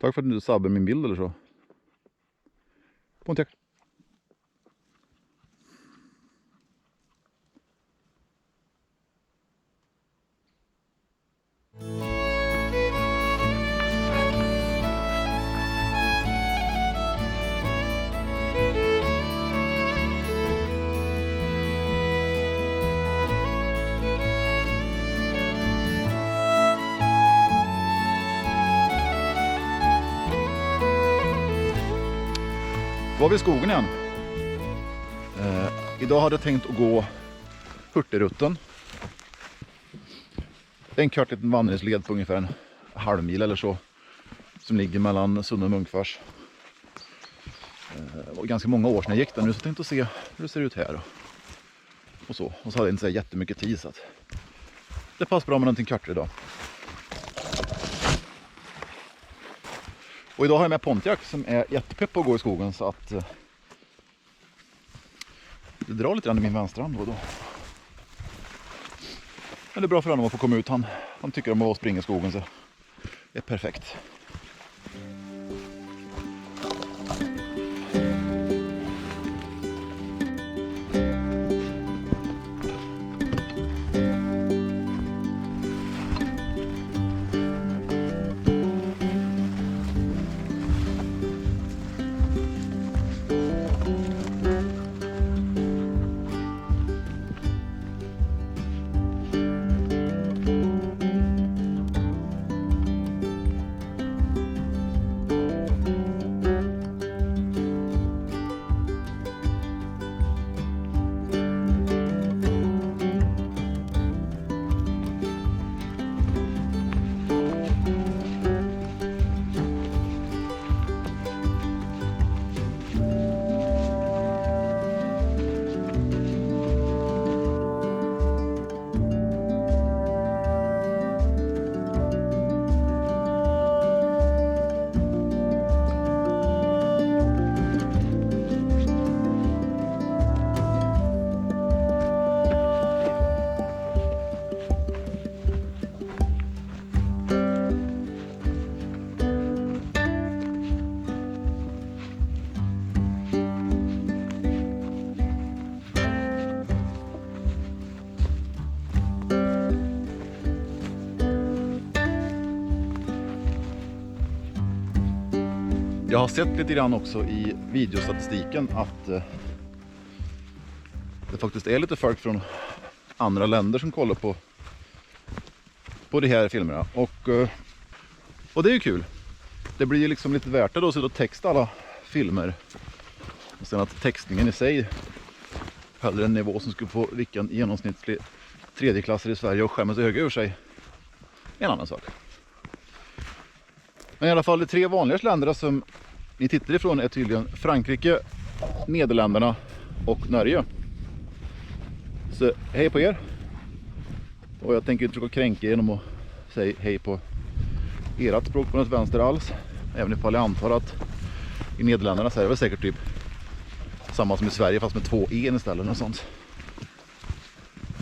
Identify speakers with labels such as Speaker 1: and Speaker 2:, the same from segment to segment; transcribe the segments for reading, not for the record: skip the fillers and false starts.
Speaker 1: Tack för att du sabbar min bild eller så. Pontiac. Var vi i skogen igen. Idag hade jag tänkt att gå Hurtigruten. Det är en kort liten vandringsled på ungefär en halv mil eller så. Som ligger mellan Sunne och Munkfors. Det var ganska många år sedan jag gick där nu, så jag tänkte se hur det ser ut här. Och så hade jag inte så jättemycket tid, så att det passar bra med någonting kortare idag. Och idag har jag med Pontiac som är jättepepp på att gå i skogen, så att det drar lite grann i min vänsterhand då. Men det är bra för honom att få komma ut. Han tycker om att springa i skogen, så det är perfekt. Jag har sett lite grann också i videostatistiken att det faktiskt är lite folk från andra länder som kollar på de här filmerna. Och det är ju kul. Det blir liksom lite värt det att texta alla filmer. Och sen att textningen i sig håller en nivå som skulle få vilken genomsnittlig tredjeklassare i Sverige och skämmas höga ur sig. En annan sak. Men i alla fall de tre vanligaste länderna som ni tittar ifrån är tydligen Frankrike, Nederländerna och Norge. Så hej på er. Och jag tänker inte försöka kränka genom att säga hej på ert språk på något vänster alls. Även ifall jag antar att i Nederländerna så är det väl säkert typ samma som i Sverige fast med 2 e istället och sånt.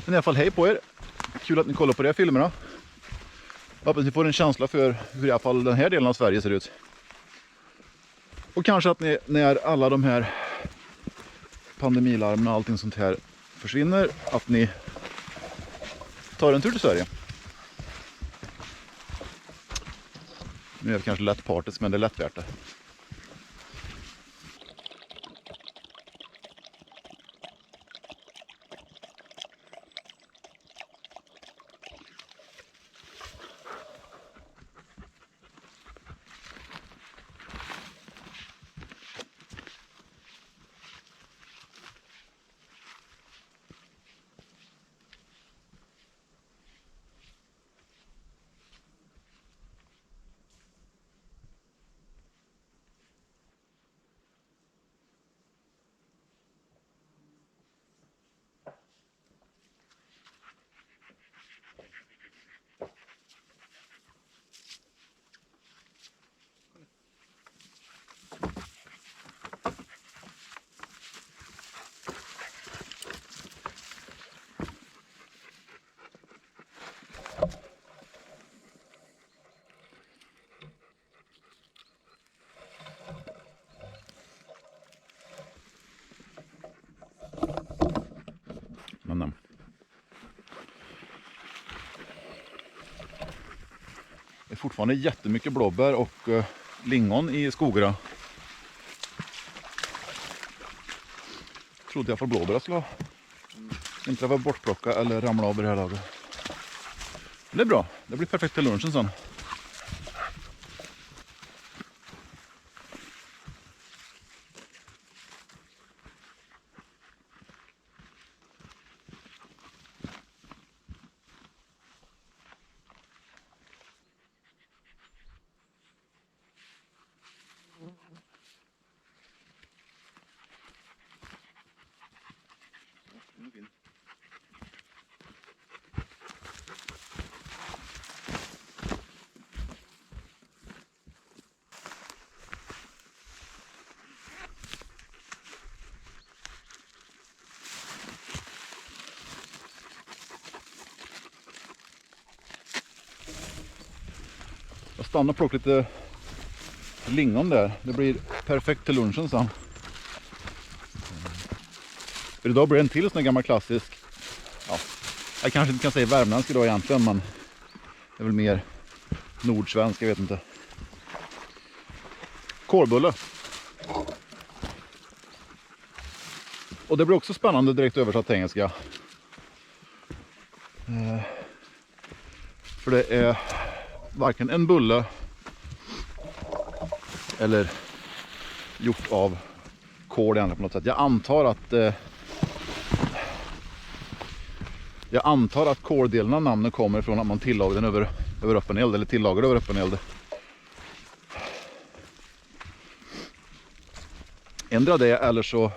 Speaker 1: Men i alla fall hej på er. Kul att ni kollar på de här filmerna. Jag hoppas ni får en känsla för hur i alla fall den här delen av Sverige ser ut. Och kanske att ni, när alla de här pandemilarmen och allting sånt här försvinner, att ni tar en tur till Sverige. Nu är det kanske lätt partis, men det är lätt värt det. Det är fortfarande jättemycket blåbär och lingon i skogarna. Trodde jag för blåbär skulle ha. Inte vara bortplocka eller ramla av i det här laget. Men det är bra. Det blir perfekt till lunchen sen. Jag stannar och plockar lite lingon där. Det blir perfekt till lunchen sen. För idag blir det en till sån här gammal klassisk. Ja, jag kanske inte kan säga värmländsk idag egentligen, men det är väl mer nordsvensk, jag vet inte. Kålbulle. Och det blir också spännande direkt översatt till engelska. För det är varken en bulle eller gjort av kål egentligen på något sätt. Jag antar att kåldelen av namnet kommer från att man tillagar den över öppen eld, eller tillagar över öppen eld. Ändra det, eller så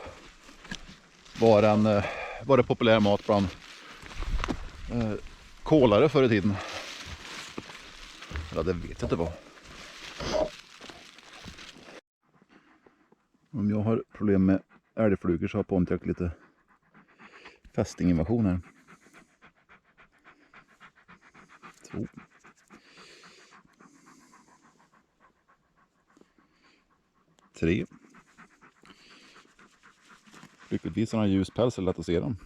Speaker 1: var det populär mat bland kålare förr i tiden. Ja, det vet jag inte vad. Om jag har problem med älgflugor så har Pontiac lite fästinginvasion här. 2. 3. Lyckligtvis har han ljus päls, eller lätt att se dem.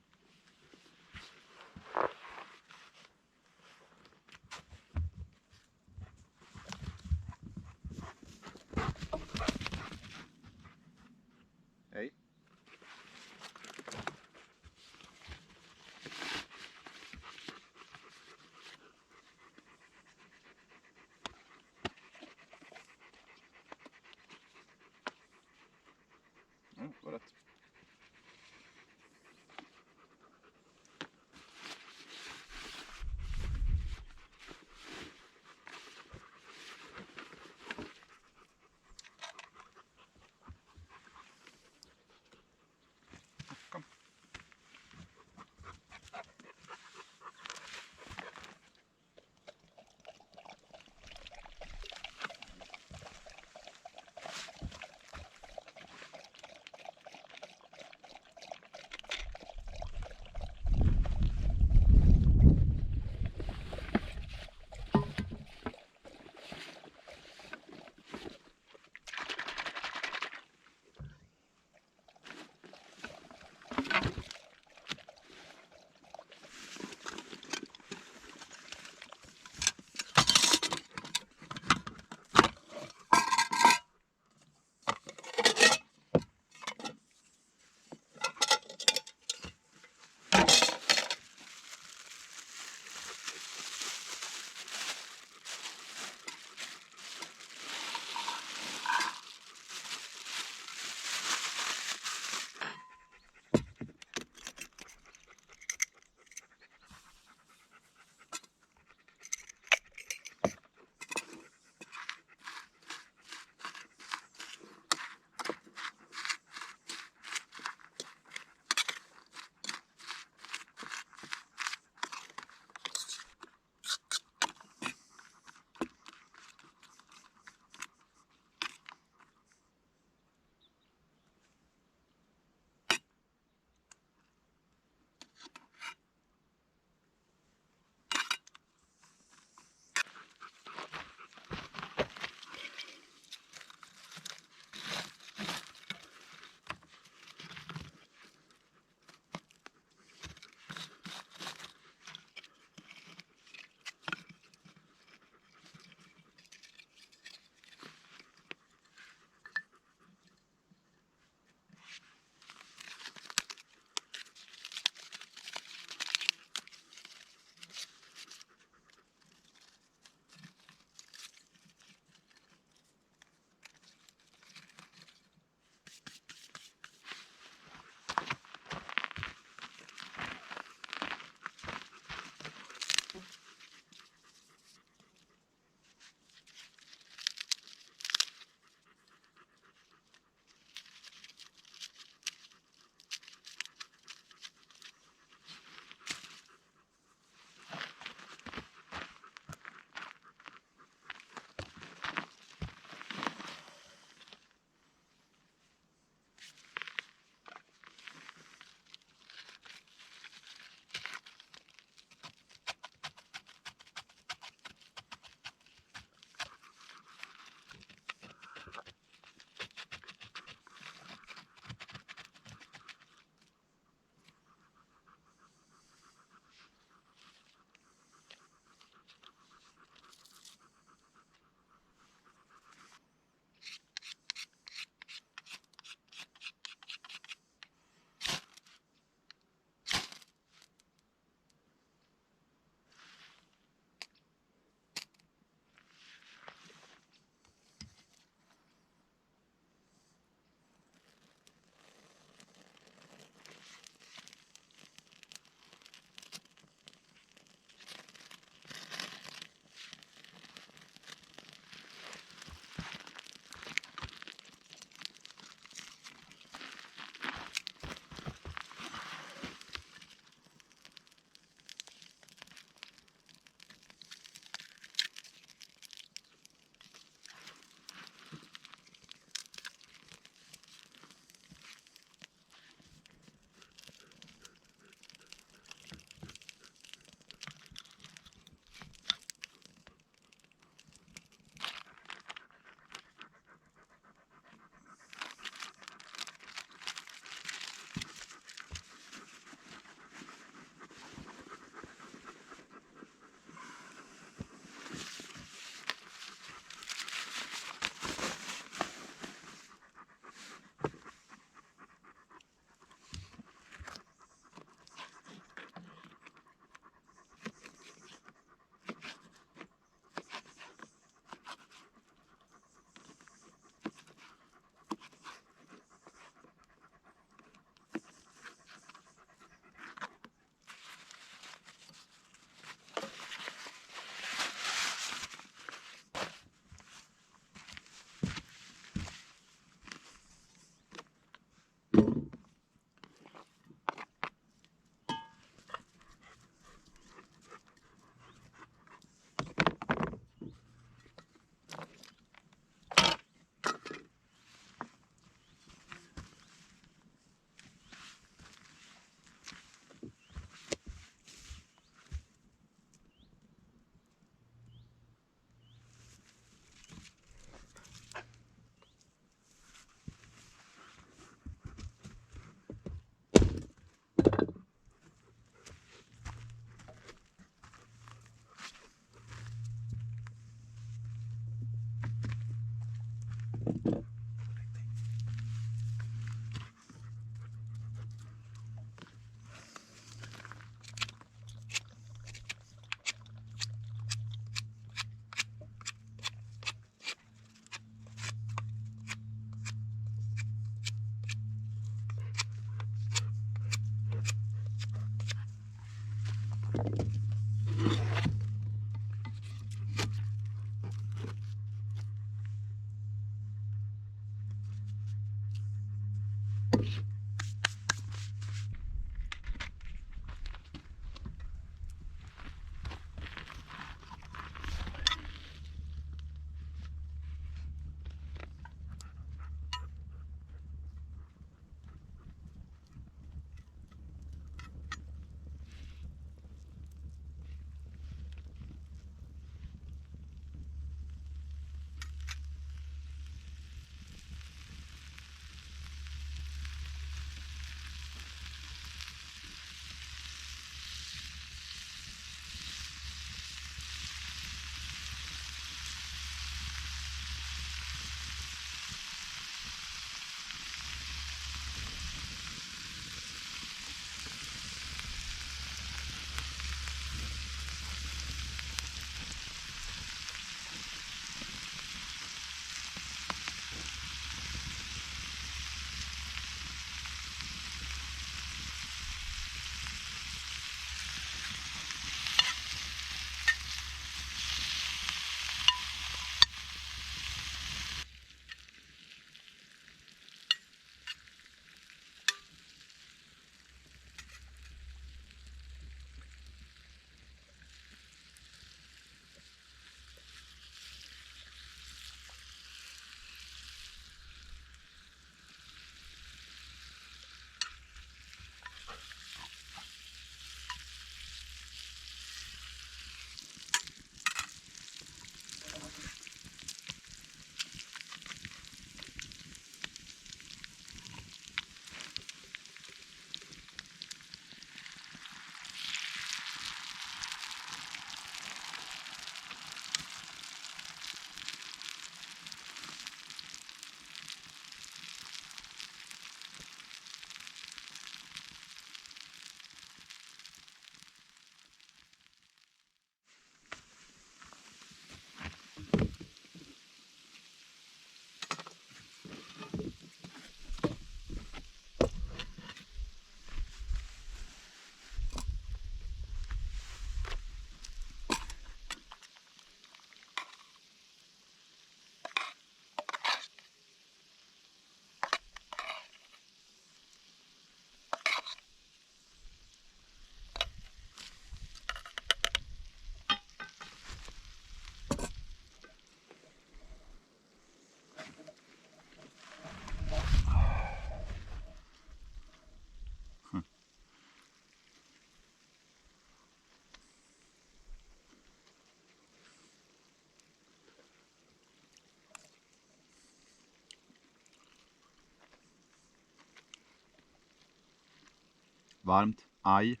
Speaker 1: Varmt, aj.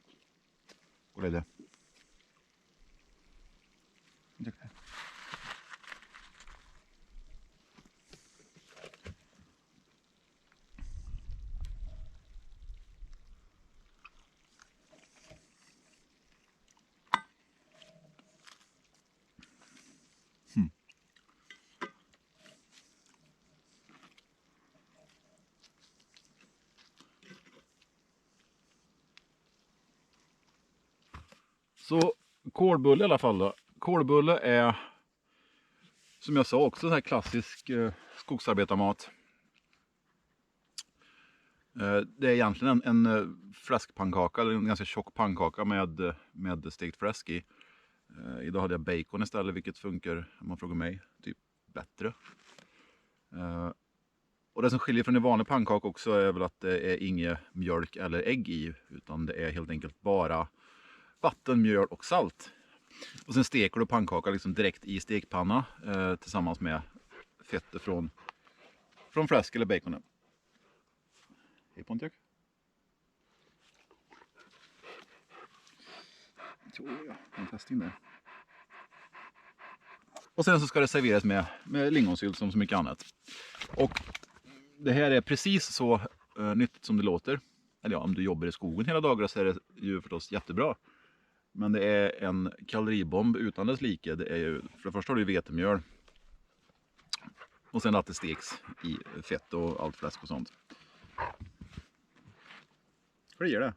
Speaker 1: Och det är det. Så kålbulle i alla fall då. Kålbulle är, som jag sa, också så här klassisk skogsarbetarmat. Det är egentligen en fläskpannkaka, eller en ganska tjock pannkaka med stekt fläsk i. Idag hade jag bacon istället, vilket funkar, om man frågar mig, typ bättre. Och det som skiljer från en vanlig pannkaka också är väl att det är inget mjölk eller ägg i, utan det är helt enkelt bara vatten, mjöl och salt. Och sen steker du pannkaka liksom direkt i stekpanna tillsammans med fetter från fläsk eller baconen. Hej Pontiac. En testing där. Och sen så ska det serveras med lingonsylt som så mycket annat. Och det här är precis så nyttigt som det låter. Eller ja, om du jobbar i skogen hela dagarna så är det ju förstås jättebra. Men det är en kaloribomb utan dess like. Det är ju, för det första har du vetemjöl. Och sen att det steks i fett och allt fläsk och sånt. För det ger det.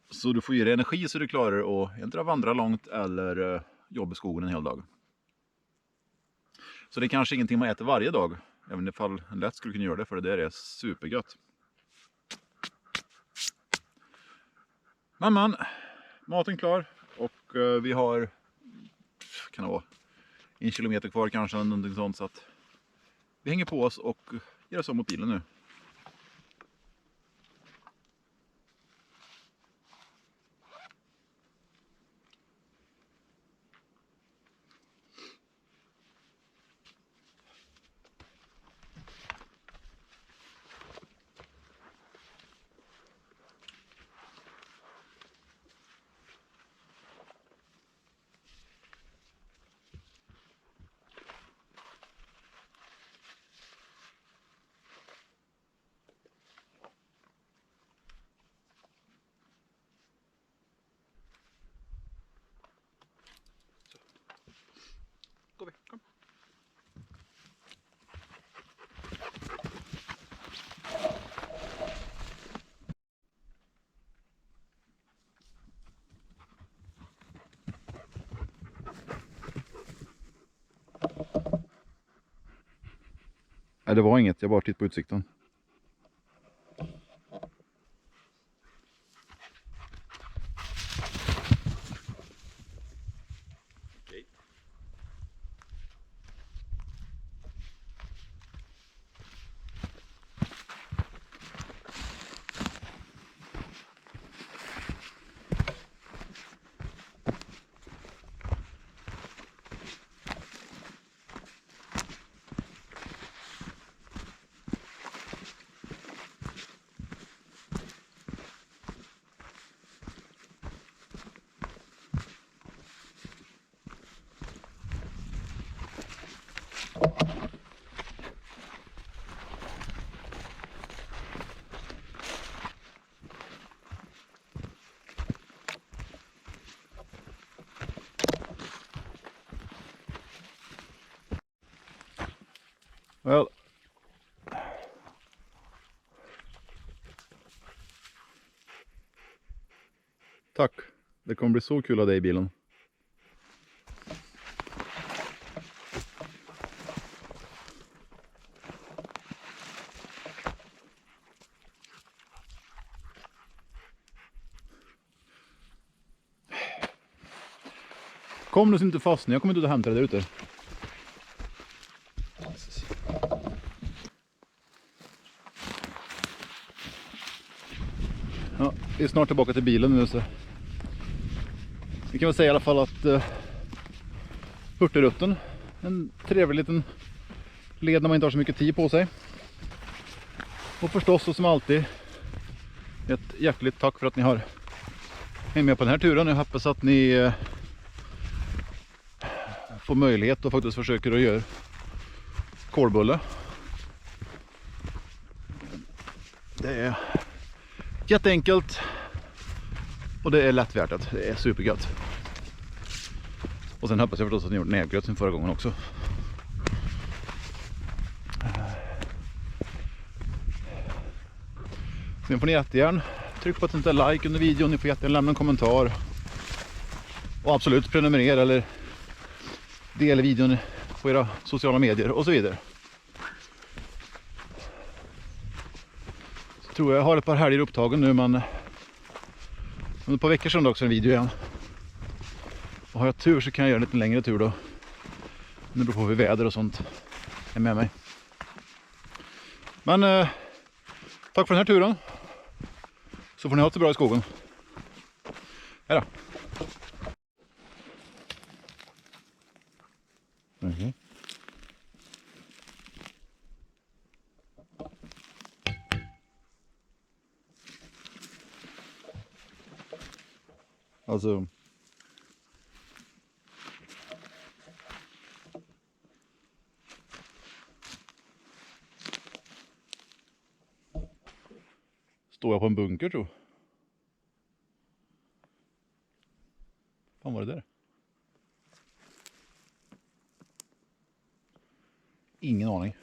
Speaker 1: Så du får ge dig energi så du klarar att antingen vandra långt eller jobba i skogen en hel dag. Så det är kanske ingenting man äter varje dag. Även ifall en lätt skulle kunna göra det, för det där är supergött. Men, maten klar. Och vi har, kan det vara, 1 kilometer kvar kanske, någonting sånt. Så att vi hänger på oss och ger oss om mot bilen nu. Gå vi, kom. Nej, det var inget. Jag bara tittade på utsikten. Well. Tack. Det kommer bli så kul av dig i bilen. Kom nu så inte fast. Jag kommer inte ut och hämta dig där ute. Ja, vi är snart tillbaka till bilen nu så. Vi kan väl säga i alla fall att Hurtigruten, en trevlig liten led när man inte har så mycket tid på sig. Och förstås och som alltid ett hjärtligt tack för att ni har hängt med på den här turen. Jag hoppas att ni får möjlighet och faktiskt försöker att göra kålbulle. Det är jätteenkelt och det är lättvärtat. Det är supergött. Och sen hoppas jag förstås att ni gjort nävgröt sen förra gången också. Sen får ni jättegärna trycka på ett sånt där like under videon. Ni får jättegärna lämna en kommentar. Och absolut prenumerera eller dela videon på era sociala medier och så vidare. Så tror jag har ett par helger upptagen nu, men om ett par veckor sedan också en video igen. Och har jag tur så kan jag göra en lite längre tur då. Nu beror på hur väder och sånt är med mig. Men tack för den här turen. Så får ni ha det så bra i skogen. Hej då. Okay. Alltså står jag på en bunker, tror jag. Fan var det där? Ingen aning.